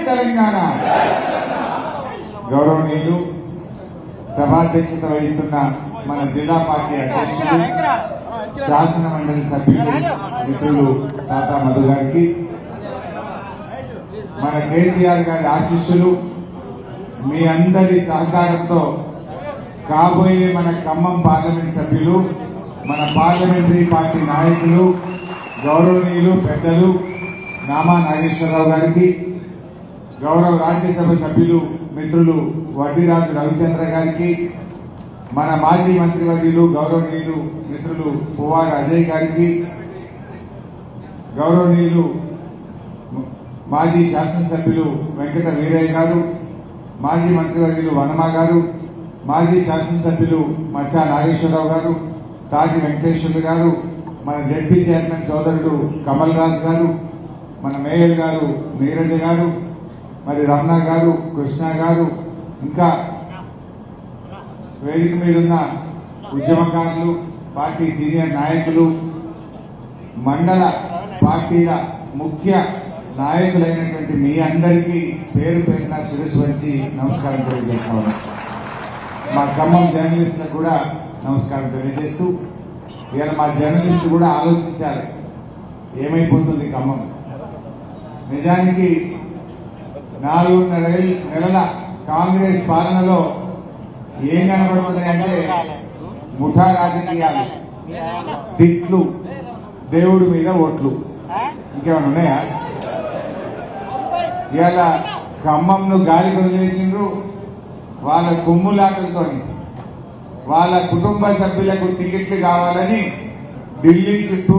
తెలంగాణ. గౌరవనీయులు సభాధ్యక్షత వహిస్తున్న మన జిల్లా పార్టీ అధ్యక్షులు శాసన మండలి సభ్యులు మిత్రులు తాతా మధు గారికి, మన కేసీఆర్ గారి ఆశీస్సులు, మీ అందరి సహకారంతో కాబోయే మన ఖమ్మం పార్లమెంట్ సభ్యులు, మన పార్లమెంటరీ పార్టీ నాయకులు, గౌరవనీయులు పెద్దలు నామా నాగేశ్వరరావు గారికి, గౌరవ రాజ్యసభ సభ్యులు మిత్రులు వడ్డీరాజు రవిచంద్ర గారికి, మన మాజీ మంత్రివర్యులు గౌరవనీయులు మిత్రులు పువ్వాడ అజయ్ గారికి, గౌరవనీయులు మాజీ శాసనసభ్యులు వెంకట వీరయ్య గారు, మాజీ మంత్రివర్యులు వనమా గారు, మాజీ శాసనసభ్యులు మచ్చా నాగేశ్వరరావు గారు, తాటి వెంకటేశ్వర్లు గారు, మన జెడ్పీ చైర్మన్ సోదరుడు కమల్ రాజ్ గారు, మన మేయర్ గారు నీరజ గారు, మరి రమణ గారు, కృష్ణ గారు, ఇంకా వేదిక మీదున్న ఉద్యమకారులు, పార్టీ సీనియర్ నాయకులు, మండల పార్టీల ముఖ్య నాయకులైనటువంటి మీ అందరికీ పేరు పేరున శిరస్సు వంచి నమస్కారం తెలియజేస్తున్నాను. మా ఖమ్మం జర్నలిస్టులకు కూడా నమస్కారం తెలియజేస్తూ, ఇవాళ మా జర్నలిస్టు కూడా ఆలోచించాలి ఏమైపోతుంది ఖమ్మం. నిజానికి 4.5 నెలల కాంగ్రెస్ పాలనలో ఏం కనబడుతున్నాయంటే ముఠా రాజకీయాలు, తిట్లు, దేవుడి మీద ఓట్లు, ఇంకేమైనా ఉన్నాయా? ఇవాళ ఖమ్మంను గాలి వదిలేసిండ్రు. వాళ్ళ కొమ్ములాటలతో వాళ్ళ కుటుంబ సభ్యులకు టికెట్లు కావాలని ఢిల్లీ చుట్టూ